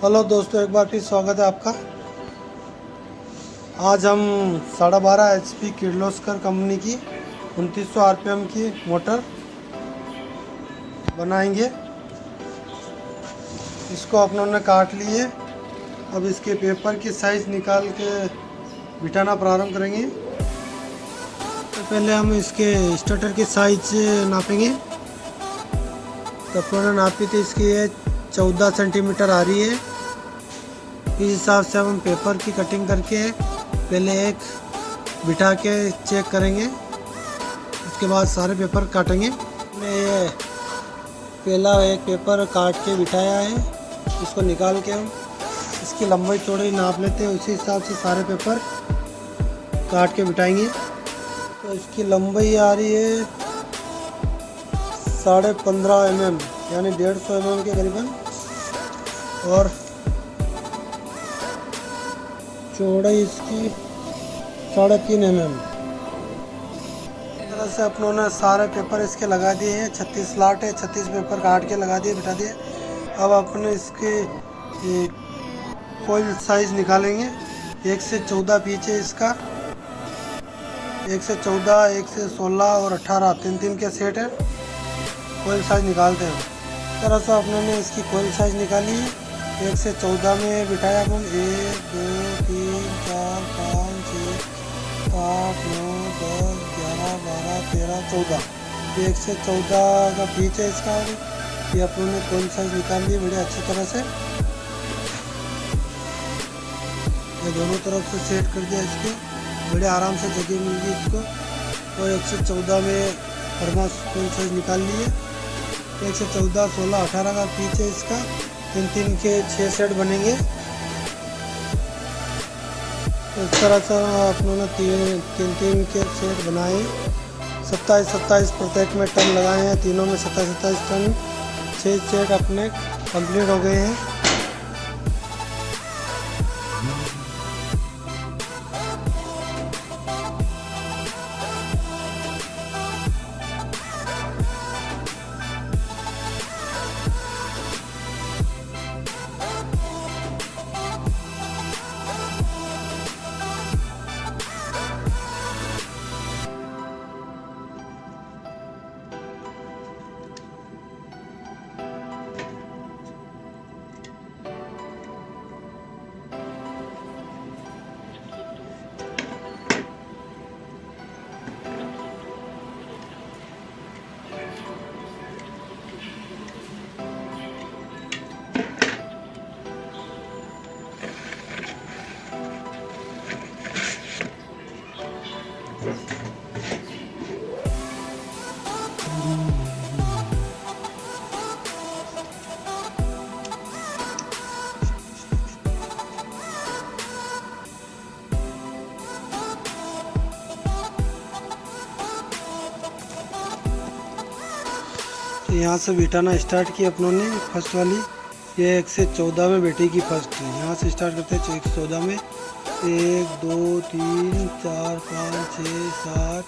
Hello दोस्तों, एक बार फिर स्वागत है आपका। आज हम 12.5 HP किर्लोस्कर कंपनी की 2900 RPM की मोटर बनाएंगे। इसको अपनों ने काट लिए। अब इसके पेपर की साइज़ निकाल के बिठाना प्रारंभ करेंगे। तो पहले हम इसके स्टार्टर की साइज नापेंगे। तो अपनों ने नापी थी, इसकी ये 14 सेंटीमीटर आ रही है। इस हिसाब से हम पेपर की कटिंग करके पहले एक बिठा के चेक करेंगे, उसके बाद सारे पेपर काटेंगे। मैं ये पहला एक पेपर काट के बिठाया है, इसको निकाल के हम इसकी लंबाई चौड़ाई नाप लेते हैं। उसी हिसाब से सारे पेपर काट के बिठाएंगे। तो इसकी लंबाई आ रही है 15.5 mm यानी 150 mm के करीबन, और चौड़ाई इसकी 3.5 mm। इस तरह से अपनों ने सारे पेपर इसके लगा दिए हैं। 36 स्लॉट है, 36 पेपर काट के लगा दिए, बिठा दिए। अब अपने इसके कोयल साइज निकालेंगे। 1 से 14 पीच है इसका, 1 से 14, 1 से 16 और 18, 3-3 के सेट है। कोयल साइज निकालते हैं। इस तरह से अपने ने इसकी कोयल साइज निकाली है। 1 से 14 में बिठाया हम 1, 2, 3, 4, 5, 6, 8, 9, 10, 11, 12, 13, 14। 1 से 14 का पीच है इसका। ये अपनों ने कोयल साइज निकाल ली बड़े अच्छी तरह से। ये दोनों तरफ से सेट कर दिया इसके, बड़े आराम से जगह मिल गई इसको। और 1 से 14 में थर्मास कोयल साइज निकाल ली है। 1 से 14, 16, 18 का पीच है इसका। 3-3 के 6 सेट बनेंगे। इस तरह से अपनों ने 3-3 के सेट बनाए। 27-27 प्रत्येक में टन लगाए हैं। तीनों में 27-27 टन 6 सेट अपने कंप्लीट हो गए हैं। यहाँ से बिठाना स्टार्ट की अपनों ने। फर्स्ट वाली ये 1 से 14 में बैठेगी। फर्स्ट यहाँ से स्टार्ट करते हैं 1 से 14 में। 1, 2, 3, 4, 5, 6, 7,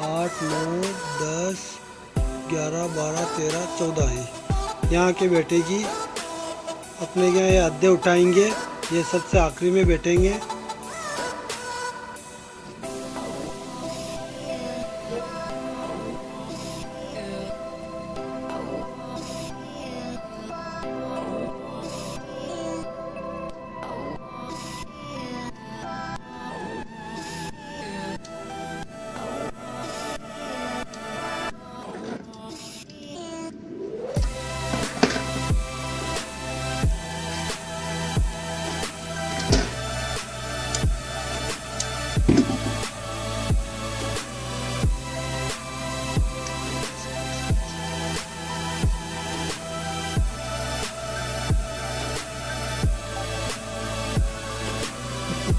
8, 9, 10, 11, 12, 13, 14 है यहाँ के बैठेगी। अपने क्या ये अद्धे उठाएंगे, ये सबसे आखिरी में बैठेंगे।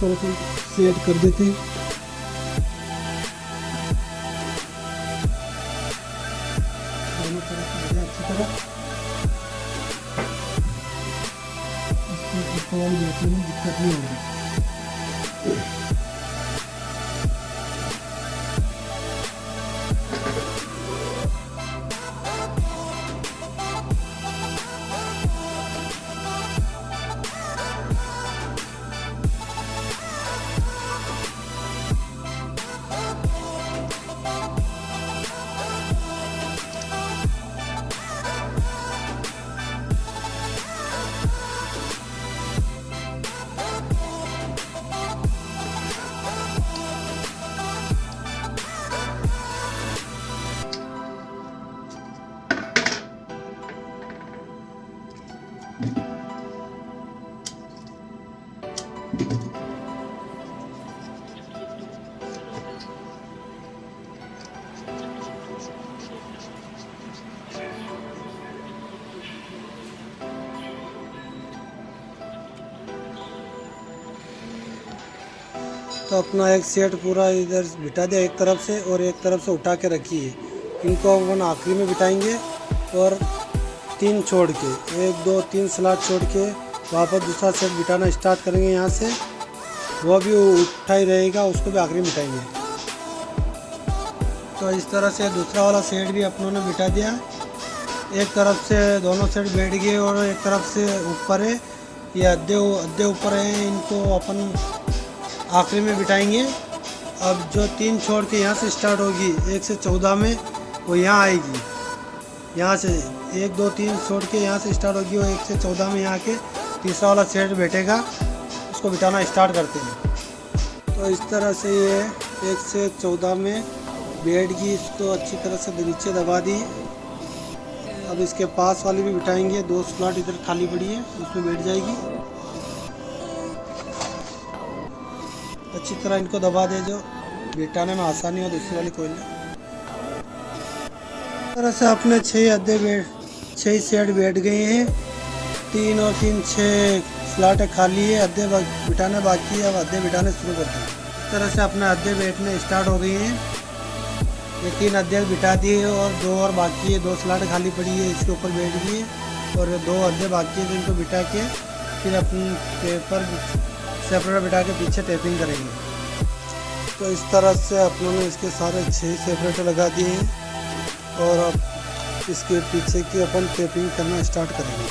तरह से सेट कर देते हैं। दोनों तरफ से अच्छी तरह इसको बैठने में दिक्कत नहीं होगी। तो अपना एक सेट पूरा इधर बिठा दिया एक तरफ से, और एक तरफ से उठा के रखिए। इनको अपन आखिरी में बिठाएंगे और 3 छोड़ के, 1 2 3 स्लॉट छोड़ के वापस दूसरा सेट बिठाना स्टार्ट करेंगे। यहाँ से वो भी उठा ही रहेगा, उसको भी आखिरी में बिठाएंगे। तो इस तरह से दूसरा वाला सेट भी अपनों ने बिठा दिया। एक तरफ से दोनों सेट बैठ गए और एक तरफ से ऊपर है, ये अद्धे ऊपर है, इनको अपन आखिरी में बिठाएंगे। अब जो 3 छोड़ के यहाँ से स्टार्ट होगी 1 से 14 में, वो यहाँ आएगी। यहाँ से 1 2 3 छोड़ के यहाँ से स्टार्ट होगी, वो 1 से 14 में यहाँ के तीसरा वाला सेट बैठेगा। उसको बिठाना स्टार्ट करते हैं। तो इस तरह से ये 1 से 14 में बैठ गई, इसको अच्छी तरह से नीचे दबा दी। अब इसके पास वाली भी बिठाएंगे, 2 स्लॉट इधर खाली पड़ी है, उसमें बैठ जाएगी। अच्छी तरह इनको दबा दे, जो बिठाने में आसानी हो दूसरी वाली कोयल में। इस तरह से अपने 6 सेट बैठ गए हैं। 3 और 3 6 स्लॉट खाली है, अद्धे बिठाने बाकी है। अब अद्धे बिठाने शुरू करते हैं। इस तरह से अपने अद्धे बैठने स्टार्ट हो गए हैं। ये 3 अद्धे बिठा दिए और 2 और बाकी है, 2 स्लॉट खाली पड़ी है, इसके ऊपर बैठ गई और 2 अद्धे बाकी है। तो इनको बिठा के फिर अपन पेपर सेपरेटर बिठा के पीछे टेपिंग करेंगे। तो इस तरह से अपनों ने इसके सारे 6 सेपरेटर लगा दिए हैं और अब इसके पीछे की अपन टेपिंग करना स्टार्ट करेंगे।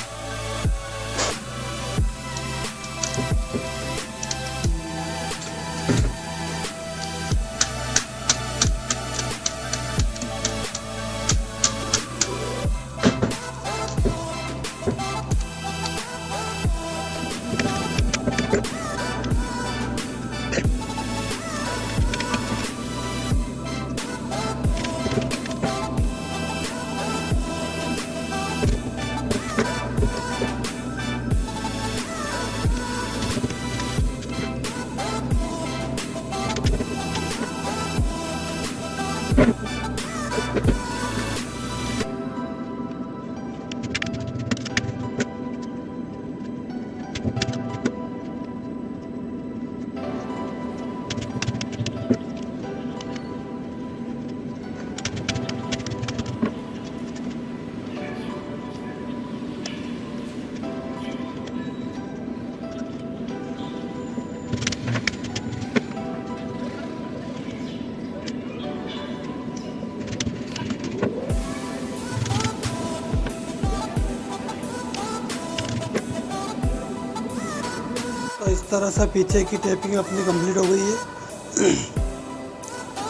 तो इस तरह से पीछे की टेपिंग अपनी कंप्लीट हो गई है।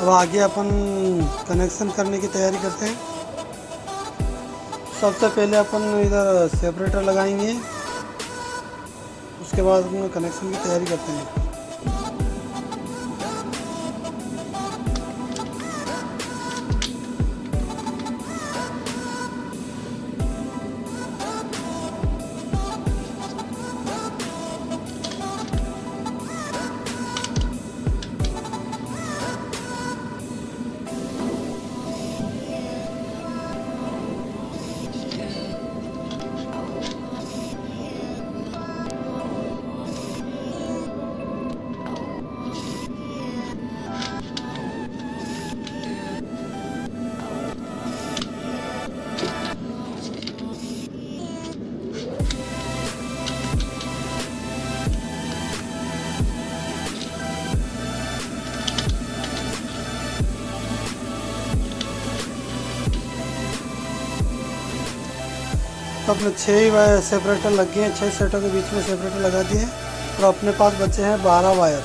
अब आगे अपन कनेक्शन करने की तैयारी करते हैं। सबसे पहले अपन इधर सेपरेटर लगाएंगे, उसके बाद अपन कनेक्शन की तैयारी करते हैं। तो अपने 6 सेपरेटर लग गए हैं, 6 सेटों के बीच में सेपरेटर लगा दिए और अपने पास बचे हैं 12 वायर।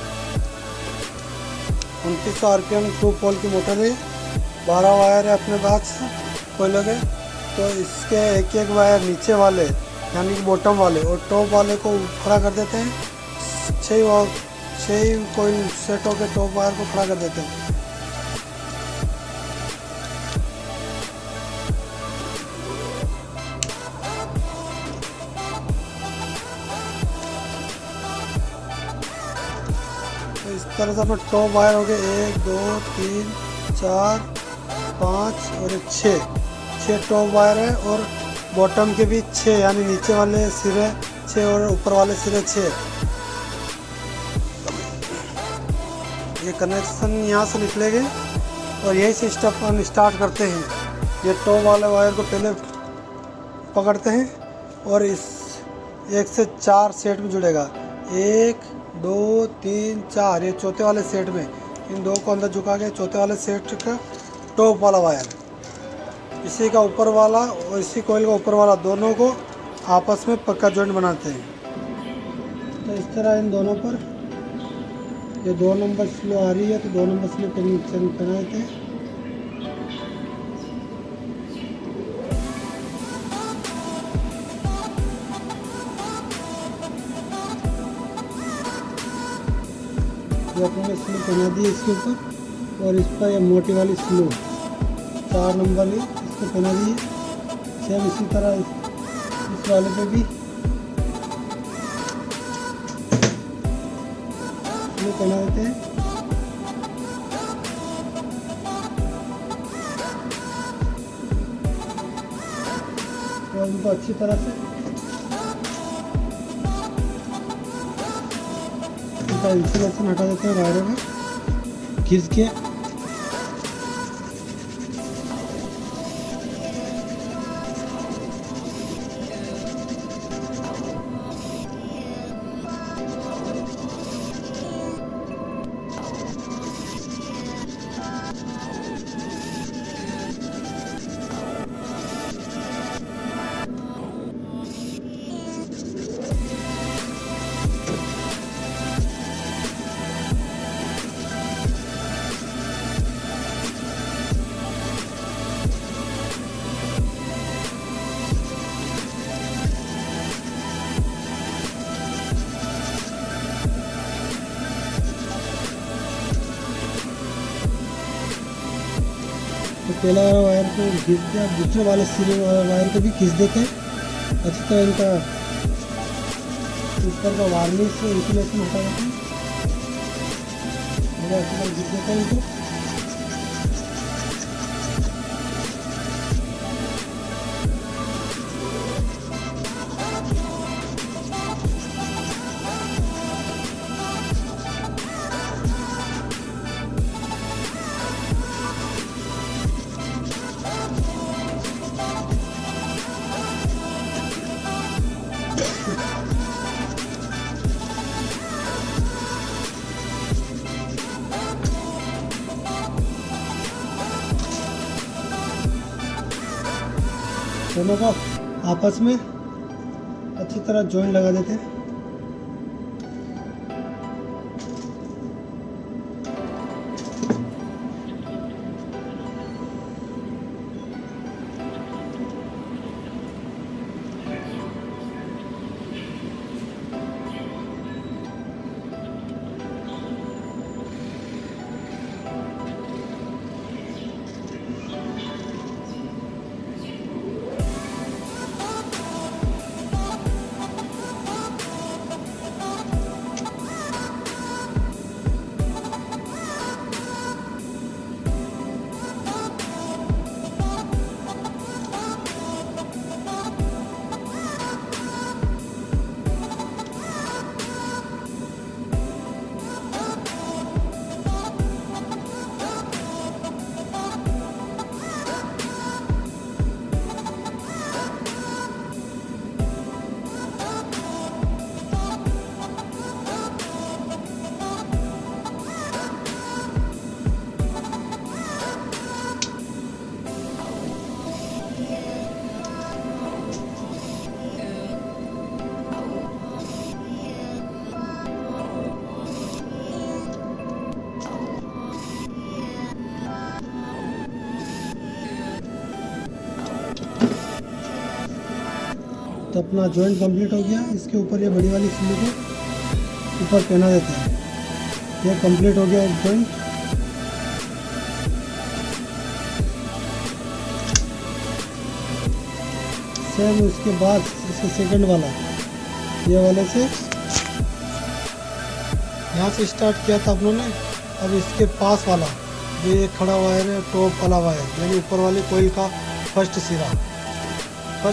2900 RPM 2 पोल की मोटर है, 12 वायर है अपने पास कोयलों के। तो इसके एक वायर नीचे वाले यानी कि बॉटम वाले और टॉप वाले को खड़ा कर देते हैं। 6 कोयल सेटों के टॉप वायर को खड़ा कर देते हैं। तरह से अपना टॉप वायर हो गए 1 2 3 4 5 और एक 6 टॉप वायर है, और बॉटम के भी 6, यानी नीचे वाले सिरे 6 और ऊपर वाले सिरे 6। ये कनेक्शन यहाँ से निकलेंगे और यही से स्टेप हम स्टार्ट करते हैं। ये टॉप वाले वायर को पहले पकड़ते हैं और इस 1 से 4 सेट में जुड़ेगा, 1 2 3 4, ये चौथे वाले सेट में इन दो को अंदर झुका के चौथे वाले सेट का टॉप वाला वायर, इसी का ऊपर वाला और इसी कोयल का ऊपर वाला, दोनों को आपस में पक्का जॉइंट बनाते हैं। तो इस तरह इन दोनों पर ये 2 नंबर स्लो आ रही है तो 2 नंबर स्लो पहना देते हैं। ये अपने स्लो पहना दी इसके ऊपर, और इस पर ये मोटी वाली स्लो 4 नंबर है इसको पहना दी है। सेम इसी तरह इस वाले पे भी स्लो पहना देते हैं। और इनको अच्छी तरह से इनका इंसुलेशन हटा देते हैं वायरों में खींच के। तो पहला वाला वायर को खींच दिया, दूसरे वाले सिरे वायर को भी खींच देते हैं अच्छी तरह। इनका ऊपर का वार्निश से इंसुलेशन हटा देते हैं, अच्छी तरह खींच देते हैं इनको। दोनों को आपस में अच्छी तरह जॉइंट लगा देते हैं। तो अपना जॉइंट कंप्लीट हो गया। इसके ऊपर ये बड़ी वाली स्लीव को ऊपर पहना देते हैं। ये कंप्लीट हो गया एक जॉइंट। सेम उसके बाद इसके सेकंड वाला ये वाले से यहाँ से स्टार्ट किया था अपनों ने। अब इसके पास वाला जो ये खड़ा वायर है, टॉप वाला वायर यानी ऊपर वाली कोयल का फर्स्ट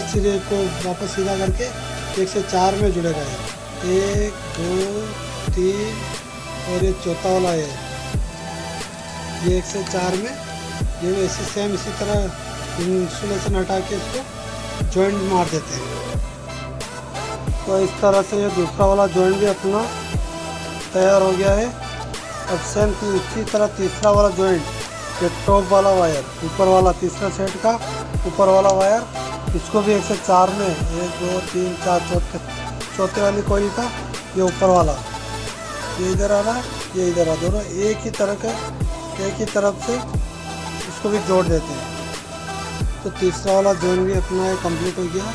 सिरे को वापस सीधा करके 1 से 4 में जुड़ेगा। ये 1 2 3 और ये चौथा वाला है, ये 1 से 4 में ये ऐसे सेम इसी तरह इंसुलेशन हटा के इसको जॉइंट मार देते हैं। तो इस तरह से ये दूसरा वाला जॉइंट भी अपना तैयार हो गया है। अब सेम इसी तरह तीसरा वाला जॉइंट, ये टॉप वाला वायर ऊपर वाला तीसरा सेट का ऊपर वाला वायर, इसको भी 1 से 4 में 1 2 3 4 चौथे वाली कोयल का ये ऊपर वाला, ये इधर आ रहा, ये इधर आ, दोनों एक ही तरफ से इसको भी जोड़ देते हैं। तो तीसरा वाला जॉइंट भी अपना कंप्लीट हो गया।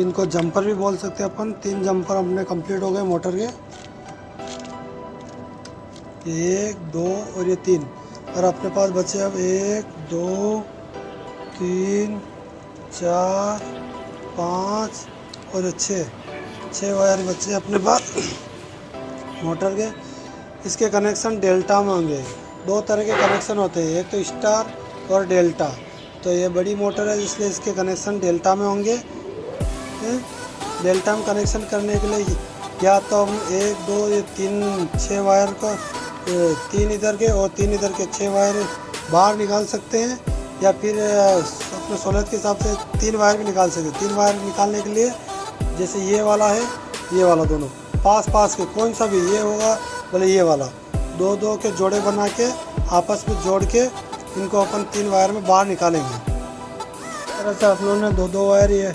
इनको जंपर भी बोल सकते हैं अपन। 3 जंपर अपने कंप्लीट हो गए मोटर के, 1 2 और ये 3, और अपने पास बचे अब 1 2 3 4 5 और 6 वायर बचे अपने पास मोटर के। इसके कनेक्शन डेल्टा में होंगे। 2 तरह के कनेक्शन होते हैं, एक तो स्टार और डेल्टा। तो ये बड़ी मोटर है इसलिए इसके कनेक्शन डेल्टा में होंगे। डेल्टा में कनेक्शन करने के लिए या तो हम 1 2 ये 3 6 वायर का 3 इधर के और 3 इधर के 6 वायर बाहर निकाल सकते हैं, या फिर अपने सहूलियत के हिसाब से 3 वायर भी निकाल सकते हैं। 3 वायर निकालने के लिए जैसे ये वाला है, ये वाला, दोनों पास के कौन सा भी ये होगा बोले ये वाला, 2 के जोड़े बना के आपस में जोड़ के इनको अपन 3 वायर में बाहर निकालेंगे। इस तरह से आप लोगों ने 2 वायर ये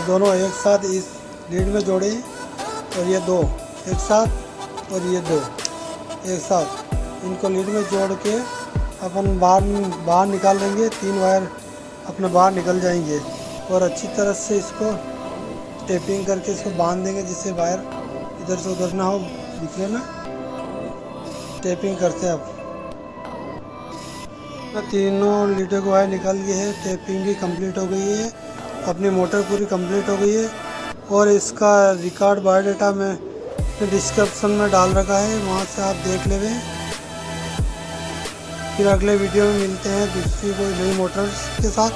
दोनों एक साथ इस लीड में जोड़े, और ये 2 एक साथ और ये 2 एक साथ, इनको लीड में जोड़ के अपन बाहर निकाल लेंगे। 3 वायर अपने बाहर निकल जाएंगे, और अच्छी तरह से इसको टेपिंग करके इसको बांध देंगे जिससे वायर इधर से उधर ना हो, निकले ना। टेपिंग करते हैं अब। तीनों लीडर को वायर निकल गए हैं, टेपिंग भी कंप्लीट हो गई है, अपनी मोटर पूरी कंप्लीट हो गई है। और इसका रिकॉर्ड बायोडाटा में डिस्क्रिप्शन में डाल रखा है, वहाँ से आप देख लेंगे। फिर अगले वीडियो में मिलते हैं दूसरी कोई नई मोटर्स के साथ।